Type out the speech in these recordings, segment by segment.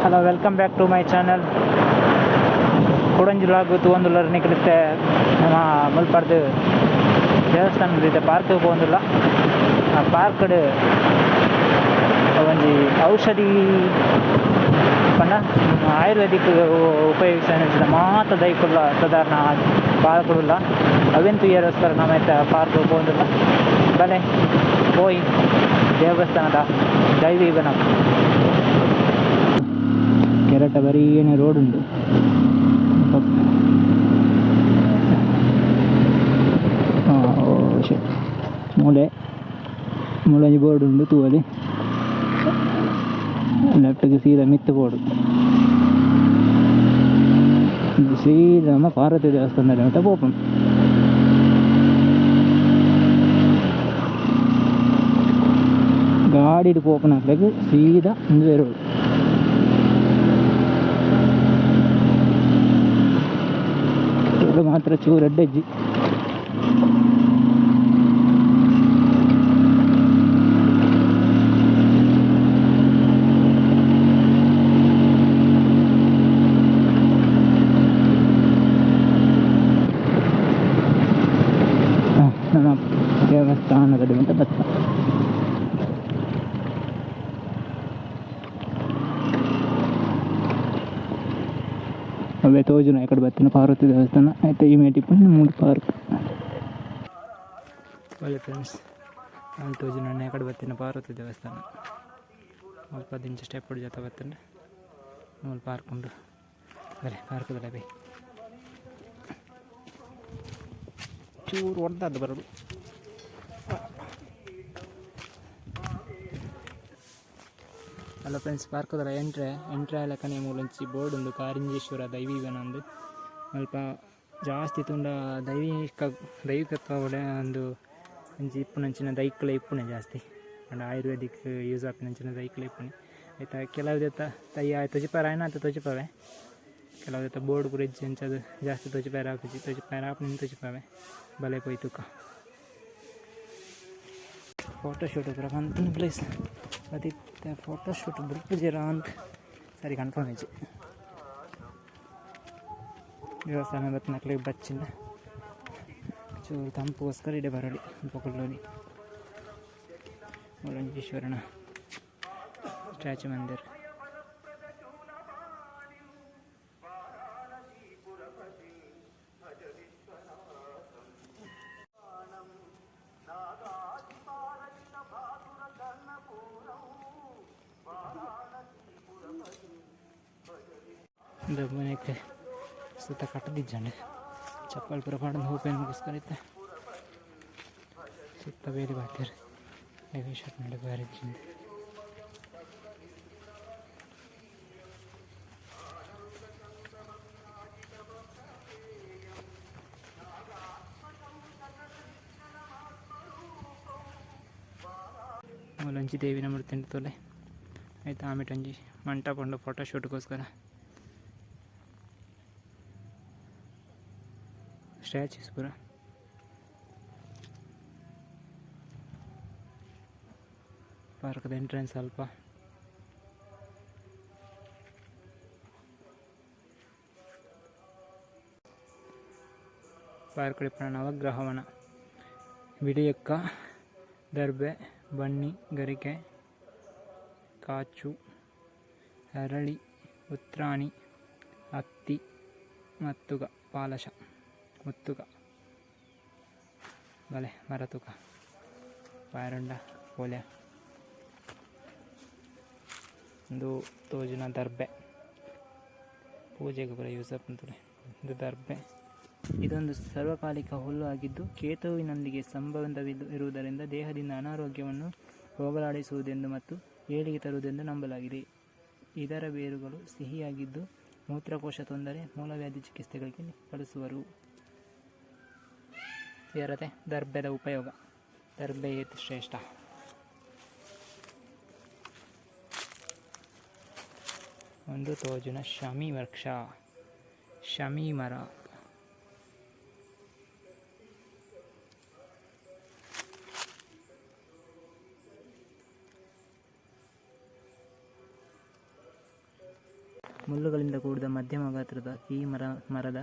Hello, welcome back to my channel. ಕೊಡಂಜಿಲಾಗು ತೂವೊಂದುಲ್ಲರು ನಿಖಲಿತ್ತೆ ನಮ್ಮ ಮುಲ್ಪರ್ದು ದೇವಸ್ಥಾನದ ಪಾರ್ಕ್ ಹೋಗೊಂದುಲ್ಲ. ಆ ಪಾರ್ಕ್ಡ್ ಒಂಜಿ ಔಷಧಿ ಪಂಡ ಆಯುರ್ವೇದಿಕ್ ಉಪಯೋಗಿಸಿದ ಮಾತ್ರ ದೈಕುಲ್ಲ ಸಾಧಾರಣ ಪಾರ್ಕ್ಡುಲ್ಲ ಅವೆಂತೂ ಏರೋಸ್ಕರ ನಮ್ಮ ಪಾರ್ಕ್ ಹೋಗೊಂದಿಲ್ಲ. ಬಲೆ ಹೋಯ್ ದೇವಸ್ಥಾನದ ದೈವೀವನ ಕೆರಟ ಬರೀನೇ ರೋಡ್ ಉಂಟು. ಮೂಳೆ ಬೋರ್ಡ್ ಉಂಡು ತೂವಲಿ ಲೆಫ್ಟ್ಗೆ ಸೀದಾ ಮಿತ್ತು ಬೋರ್ಡು ಸೀದಾ ಪಾರ್ವತಿ ದೇವಸ್ಥಾನದಲ್ಲಿ ಮಟ್ಟ ಪೋಪನ್. ಗಾಡಿದು ಪೋಪನ್ ಹಾಕ್ಬೇಕು ಸೀದಾ ಒಂದು ರೋಡ್. ಮಾತ್ರ ಚೂರು ಅಡ್ಡಜ್ಜಿ ನನ್ನ ದೇವಸ್ಥಾನದಲ್ಲಿ ಅಂತ ಬತ್ತ. ಅವೇ ತೋಜುನ ಈ ಕಡೆ ಬರ್ತೀನಿ ಪಾರ್ವತಿ ದೇವಸ್ಥಾನ ಆಯ್ತು. ಈ ಮೇಟಿಪ್ಪು ಮೂರು ಪಾರ್ಕ್ ಒಳ್ಳೆ ಫ್ರೆಂಡ್ಸ್. ನಾನು ತೋಜುನ ಈ ಕಡೆ ಬರ್ತೀನಿ ಪಾರ್ವತಿ ದೇವಸ್ಥಾನ. ಸ್ವಲ್ಪ 10 ಇಂಚ್ ಸ್ಟೆಪ್ ಹೊಡಿ ಜೊತೆ ಬರ್ತೀನಿ. ಮೂರು ಪಾರ್ಕ್ ಉಂಟು. ಬರೀ ಪಾರ್ಕದಲ್ಲ ಬೈ ಚೂರು ಹೊಡೆದದ್ದು ಬರೋದು. ಹಲೋ ಫ್ರೆಂಡ್ಸ್, ಪಾರ್ಕದಲ್ಲ ಎಂಟ್ರೆ ಆಲಕ್ಕನೆ ಮೂಲಂಚಿ ಬೋರ್ಡ್ ಉಂಡು ಕಾರಿಂಜೇಶ್ವರ ದೈವೀವನ ಅಂದು. ಸ್ವಲ್ಪ ಜಾಸ್ತಿ ತುಂಡ ದೈವಿಕತ್ವ ಒಳ್ಳೆ ಒಂದು ಒಂಜಿ ಇಪ್ಪುನಂಚಿನ ದೈಕ್ಲ ಇಪ್ಪುನೆ ಜಾಸ್ತಿ ಅಂಡ್ ಆಯುರ್ವೇದಿಕ್ ಯೂಸ್ ಆಪಿನಂಚಿನ ದೈಕ್ಲ ಇಪ್ಪುನೆ ಆಯ್ತಾ. ಕೆಲವು ದೇತ ತಯ್ಯ ತೊಜಿಪಾರ ಆಯ್ನ ಅಂತ ತೊಜಿಪಾವೆ. ಕೆಲವು ದೇತ ಬೋರ್ಡ್ ಕೂಡ ಇಜ್ಜಿ ಅಂಚದು ಜಾಸ್ತಿ ತೊಜಿಪಾರ ಹಾಕುಜಿ ತೊಜಿಪಾರ ಹಾಪು ತೊಜಿಪಾವೆ ಬಲೆ ಪೋಯ್ತುಕ. ಫೋಟೋಶೂಟ್ ಕೂಡ ಬಂತು ಪ್ಲೇಸ್ ಅದಿತ್ತೆ. ಫೋಟೋಶೂಟ್ ಬುರ್ಪುಜಿರ ಅಂತ ಸರಿ ಕನ್ಫರ್ಮ್ ಇಜ್ಜಿ. ದೇವಸ್ಥಾನ ಬತ್ನಕ್ಲಿಗೆ ಬಚ್ಚಿಂದ ಚೂರು ತಂಪುಗೋಸ್ಕರ ಇಡೆ ಬರಲಿ ಪೊಕುಲ್ಲೋಲಿ ಮುಳ್ಳಂಜೇಶ್ವರನ ಸ್ಟ್ಯಾಚು ಮಂದಿರ. ಮನೆಗೆ ಸುತ್ತ ಕಟ್ಟದಿಜ್ಜಂಡೆ ಚಪ್ಪಲ್ ಪುರ ಪಾಡೋದು ಹೂಪೇನಗೋಸ್ಕರ ಇತ್ತೆ. ಸುತ್ತ ಬೇರೆ ಬಾತಿರು ಹೆವಿ ಶರ್ಟ್ ನಡೆ ಬಾರಿಜ್ಜಿಂದೆ. ಮೂಲಂಚಿ ದೇವಿನ ಮೂರ್ತಿ ತೊಲೆ ಆಯ್ತು. ಆಮೇಟಂಜಿ ಮಂಟಪ ಉಂಡು ಫೋಟೋಶೂಟ್ಗೋಸ್ಕರ. ಸ್ಟ್ಯಾಚ್ಯೂಸ್ ಪೂರ ಪಾರ್ಕದ ಎಂಟ್ರೆನ್ಸ್ ಸ್ವಲ್ಪ ಪಾರ್ಕ್ ನವಗ್ರಹವನ ಬಿಡಿಯಕ್ಕ ದರ್ಬೆ ಬನ್ನಿ ಗರಿಕೆ ಕಾಚು ಅರಳಿ ಉತ್ರಾಣಿ ಹತ್ತಿ ಮತ್ತುಗ ಪಾಲಶ ಮುತ್ತುಗ ಬಲೆ ಮರತುಕ ಪಾಯರುಂಡ ಪೋಲ್ಯ ಒಂದು ತೋಜಿನ ದರ್ಬೆ ಪೂಜೆಗೆ ಬರೋ ಯೂಸ್ ಆಗ್ತದೆ. ಇದು ದರ್ಬೆ. ಇದೊಂದು ಸರ್ವಕಾಲಿಕ ಹುಲ್ಲು ಆಗಿದ್ದು ಕೇತುವಿನೊಂದಿಗೆ ಸಂಬಂಧವಿರುವುದರಿಂದ ದೇಹದಿಂದ ಅನಾರೋಗ್ಯವನ್ನು ಹೋಗಲಾಡಿಸುವುದೆಂದು ಮತ್ತು ಏಳಿಗೆ ತರುವುದೆಂದು ನಂಬಲಾಗಿದೆ. ಇದರ ಬೇರುಗಳು ಸಿಹಿಯಾಗಿದ್ದು ಮೂತ್ರಕೋಶ ತೊಂದರೆ, ಮೂಲವ್ಯಾಧಿ ಚಿಕಿತ್ಸೆಗಳಿಗೆ ಬಳಸುವರು. ಸೇರದೆ ದರ್ಬೆದ ಉಪಯೋಗ. ದರ್ಬೆ ಶ್ರೇಷ್ಠ. ಒಂದು ತೋಜುನ ಶಮಿ ವೃಕ್ಷ, ಶಮಿ ಮರ. ಮುಳ್ಳುಗಳಿಂದ ಕೂಡಿದ ಮಧ್ಯಮ ಗಾತ್ರದ ಈ ಮರದ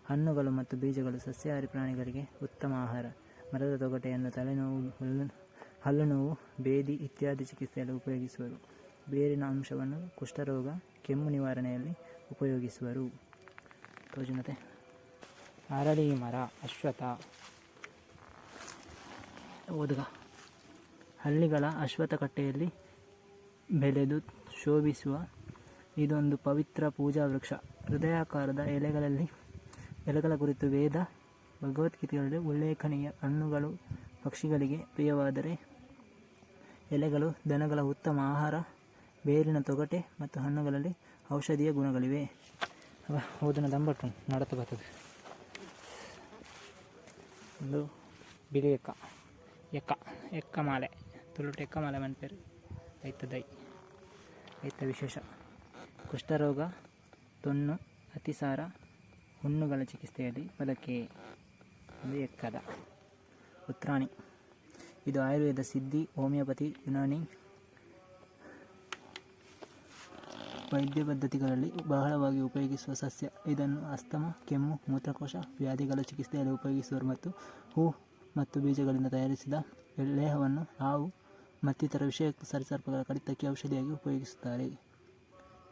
ಹಣ್ಣುಗಳು ಮತ್ತು ಬೀಜಗಳು ಸಸ್ಯಾಹಾರಿ ಪ್ರಾಣಿಗಳಿಗೆ ಉತ್ತಮ ಆಹಾರ. ಮರದ ತೊಗಟೆಯನ್ನು ತಲೆನೋವು, ಹಲ್ಲು ನೋವು, ಬೇದಿ ಇತ್ಯಾದಿ ಚಿಕಿತ್ಸೆಯಲ್ಲಿ ಉಪಯೋಗಿಸುವರು. ಬೇರಿನ ಅಂಶವನ್ನು ಕುಷ್ಠರೋಗ, ಕೆಮ್ಮು ನಿವಾರಣೆಯಲ್ಲಿ ಉಪಯೋಗಿಸುವರು. ತೋಜುನತೆ ಅರಳಿ ಮರ, ಅಶ್ವತ್ಥ ಓದುಗ ಹಳ್ಳಿಗಳ ಅಶ್ವತ್ಥ ಕಟ್ಟೆಯಲ್ಲಿ ಬೆಳೆದು ಶೋಭಿಸುವ ಇದೊಂದು ಪವಿತ್ರ ಪೂಜಾ ವೃಕ್ಷ. ಹೃದಯಾಕಾರದ ಎಲೆಗಳ ಕುರಿತು ವೇದ ಭಗವದ್ಗೀತೆಗಳಲ್ಲಿ ಉಲ್ಲೇಖನೀಯ. ಹಣ್ಣುಗಳು ಪಕ್ಷಿಗಳಿಗೆ ಪ್ರಿಯವಾದರೆ ಎಲೆಗಳು ದನಗಳ ಉತ್ತಮ ಆಹಾರ. ಬೇರಿನ ತೊಗಟೆ ಮತ್ತು ಹಣ್ಣುಗಳಲ್ಲಿ ಔಷಧೀಯ ಗುಣಗಳಿವೆ. ಓದಿನ ದಂಬಟ್ಟು ನಡತು ಬರ್ತದೆ. ಒಂದು ಬಿಳಿ ಎಕ್ಕ ಮಾಲೆ ತುಳುಟು ಎಕ್ಕ ಮಾಲೆ ಮನ್ಪೇರು ಐತ ವಿಶೇಷ. ಕುಷ್ಠರೋಗ, ತೊನ್ನು, ಅತಿಸಾರ, ಹುಣ್ಣುಗಳ ಚಿಕಿತ್ಸೆಯಲ್ಲಿ ಬಳಕೆ. ಒಂದು ಎಕ್ಕದ ಉತ್ರಾಣಿ. ಇದು ಆಯುರ್ವೇದ, ಸಿದ್ಧಿ, ಹೋಮಿಯೋಪತಿ, ಯುನಾನಿ ವೈದ್ಯ ಪದ್ಧತಿಗಳಲ್ಲಿ ಬಹಳವಾಗಿ ಉಪಯೋಗಿಸುವ ಸಸ್ಯ. ಇದನ್ನು ಅಸ್ತಮ, ಕೆಮ್ಮು, ಮೂತ್ರಕೋಶ ವ್ಯಾಧಿಗಳ ಚಿಕಿತ್ಸೆಯಲ್ಲಿ ಉಪಯೋಗಿಸುವರು ಮತ್ತು ಹೂ ಮತ್ತು ಬೀಜಗಳಿಂದ ತಯಾರಿಸಿದ ಲೇಹವನ್ನು ಹಾವು ಮತ್ತಿತರ ವಿಷಯುಕ್ತ ಸರೀಸೃಪಗಳ ಕಡಿತಕ್ಕೆ ಔಷಧಿಯಾಗಿ ಉಪಯೋಗಿಸುತ್ತಾರೆ.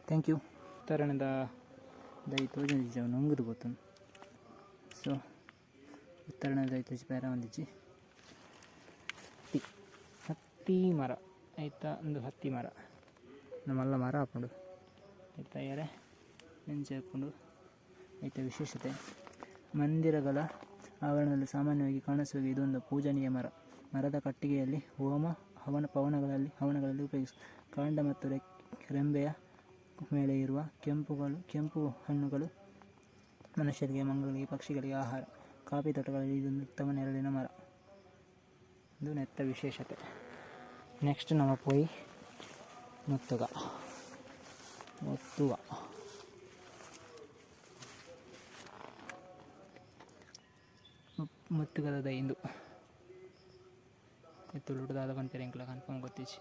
Thank you. ಉತ್ತರಣದ ದೈತೋಜ ನೊಂಗುದು ಗೊತ್ತು. ಸೊ ಉತ್ತರಣದ ದೈತೋಜಿ ಪ್ಯಾರ ಒಂದಿಜ್ಜಿ ಹತ್ತಿ ಮರ ಆಯ್ತಾ. ಒಂದು ಹತ್ತಿ ಮರ ನಮ್ಮಲ್ಲ ಮರ ಹಾಕೊಂಡು ಆಯ್ತಾ ಎರೆ ನೆಂಚೆ ಹಾಕ್ಕೊಂಡು ಆಯ್ತಾ. ವಿಶೇಷತೆ ಮಂದಿರಗಳ ಆವರಣದಲ್ಲಿ ಸಾಮಾನ್ಯವಾಗಿ ಕಾಣಿಸುವ ಇದೊಂದು ಪೂಜನೀಯ ಮರ. ಮರದ ಕಟ್ಟಿಗೆಯಲ್ಲಿ ಹೋಮ ಹವನಗಳಲ್ಲಿ ಉಪಯೋಗಿಸುವ. ಕಾಂಡ ಮತ್ತು ರೆಂಬೆಯ ಮೇಲೆ ಇರುವ ಕೆಂಪು ಹಣ್ಣುಗಳು ಮನುಷ್ಯರಿಗೆ, ಮಂಗಗಳಿಗೆ, ಪಕ್ಷಿಗಳಿಗೆ ಆಹಾರ. ಕಾಫಿ ತೋಟಗಳಲ್ಲಿ ಇದೊಂದು ಉತ್ತಮ ನೆರಳಿನ ಮರ. ಇದು ನೆತ್ತ ವಿಶೇಷತೆ. ನೆಕ್ಸ್ಟ್ ನಮ್ಮ ಪೋಯಿ ಮುತ್ತುಗ ಮುತ್ತುಗದ ದೈಂದು ತುಳುಟದಾದ ಬಂತೇನೆ ಇಂಕ್ಲ ಕನ್ಫರ್ಮ್ ಗೊತ್ತಿಚ್ಚಿ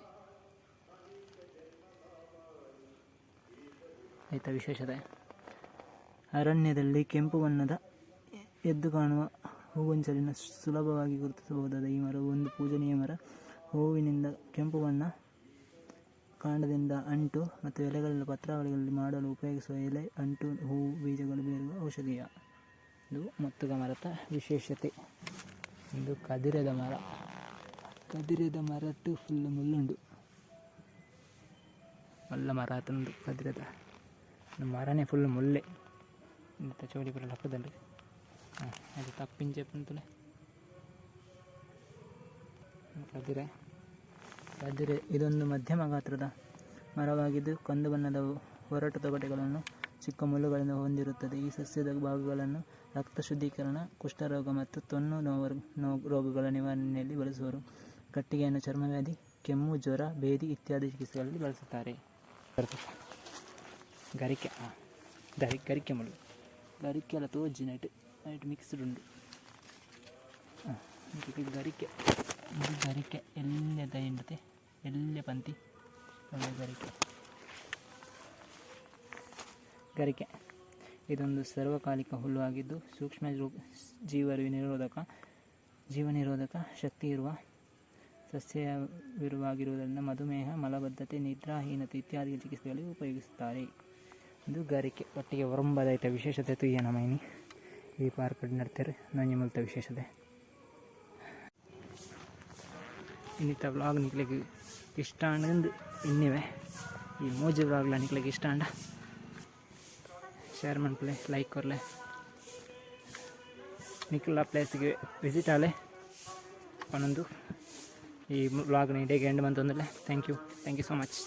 ಆಯ್ತಾ. ವಿಶೇಷತೆ ಅರಣ್ಯದಲ್ಲಿ ಕೆಂಪು ಬಣ್ಣದ ಎದ್ದು ಕಾಣುವ ಹೂಗೊಂಚಲಿನ ಸುಲಭವಾಗಿ ಗುರುತಿಸಬಹುದಾದ ಈ ಮರವು ಒಂದು ಪೂಜನೀಯ ಮರ. ಹೂವಿನಿಂದ ಕೆಂಪು ಬಣ್ಣ, ಕಾಂಡದಿಂದ ಅಂಟು ಮತ್ತು ಎಲೆಗಳಲ್ಲಿ ಪತ್ರಾವಳಿಗಳಲ್ಲಿ ಮಾಡಲು ಉಪಯೋಗಿಸುವ ಎಲೆ, ಅಂಟು, ಹೂವು, ಬೀಜಗಳು, ಬೇರುಗಳು ಔಷಧೀಯ. ಇದು ಮುತ್ತುಗ ಮರದ ವಿಶೇಷತೆ. ಇದು ಕದಿರೆದ ಮರಟ್ಟು ಫುಲ್ ಮುಳ್ಳುಂಡು. ಮಲ್ಲ ಮರ ಆತಂದು ಕದಿರೆದ ಮರನೇ ಫುಲ್ ಮುಳ್ಳೆ ಇಂಥ ಚೋಳಿ ಬರಲ್ಲ ಹಾಕೋದನ್ರಿ. ಅದು ತಪ್ಪಿಂಚೆಪ್ಪಂತಲೇ ಕದಿರೆ ಇದೊಂದು ಮಧ್ಯಮ ಗಾತ್ರದ ಮರವಾಗಿದ್ದು ಕಂದು ಬಣ್ಣದ ಒರಟು ತೊಗಟೆಗಳನ್ನು ಚಿಕ್ಕ ಮುಳ್ಳುಗಳಿಂದ ಹೊಂದಿರುತ್ತದೆ. ಈ ಸಸ್ಯದ ಭಾಗಗಳನ್ನು ರಕ್ತ ಶುದ್ಧೀಕರಣ, ಕುಷ್ಠರೋಗ ಮತ್ತು ತೊನ್ನು ರೋಗಗಳ ನಿವಾರಣೆಯಲ್ಲಿ ಬಳಸುವರು. ಕಟ್ಟಿಗೆಯನ್ನು ಚರ್ಮವ್ಯಾಧಿ, ಕೆಮ್ಮು, ಜ್ವರ, ಬೇದಿ ಇತ್ಯಾದಿ ಚಿಕಿತ್ಸೆಗಳಲ್ಲಿ ಬಳಸುತ್ತಾರೆ. ಗರಿಕೆ ಮುಳ್ಳು ಗರಿಕೆ ಎಲ್ಲ ತೋಜಿ ನೈಟ್ ಮಿಕ್ಸ್ಡ್ ಉಂಡು. ಗರಿಕೆ ಎಲ್ಲೆ ದೈಂಡತೆ ಎಲ್ಲೆ ಪಂತಿ ಒಳ್ಳೆ ಗರಿಕೆ ಇದೊಂದು ಸರ್ವಕಾಲಿಕ ಹುಲ್ಲು ಆಗಿದ್ದು ಸೂಕ್ಷ್ಮ ಜೀವ ನಿರೋಧಕ ಶಕ್ತಿ ಇರುವ ಸಸ್ಯವಿರುವಾಗಿರುವುದರಿಂದ ಮಧುಮೇಹ, ಮಲಬದ್ಧತೆ, ನಿದ್ರಾಹೀನತೆ ಇತ್ಯಾದಿ ಚಿಕಿತ್ಸೆಗಳಿಗೆ ಉಪಯೋಗಿಸುತ್ತಾರೆ. ಇದು ಗರಿಕೆ ಒಟ್ಟಿಗೆ ಒರಂಬದೈತ ವಿಶೇಷತೆ ತುಯ್ಯನ ಮೈನಿ ಈ ಪಾರ್ಕ್ ನಡ್ತಾರೆ ನಂಜಿ ಮುಲ್ತ ವಿಶೇಷತೆ. ಇನ್ನಿತ್ತ ವ್ಲಾಗ್ ನಿಕ್ಲಿಕ್ಕೆ ಇಷ್ಟ ಅಂಡು ಇನ್ನಿವೆ ಈ ಮೋಜು ವ್ಲಾಗ್ಲ ನಿಕ್ಲಿಕ್ಕೆ ಇಷ್ಟ ಅಂಡ ಶೇರ್ ಮಾಡ್ಕೊಳ್ಳಿ, ಲೈಕ್ ಕೊರ್ಲೆ, ನಿಕ್ಲ ಪ್ಲೇಸಿಗೆ ವಿಸಿಟ್ ಆಲೆ ಒಂದೊಂದು ಈ ವ್ಲಾಗ್ನ ಇಡೀಗೆ ಎಂಡ್ ಬಂತಂದ್ರೆ ಥ್ಯಾಂಕ್ ಯು ಸೊ ಮಚ್.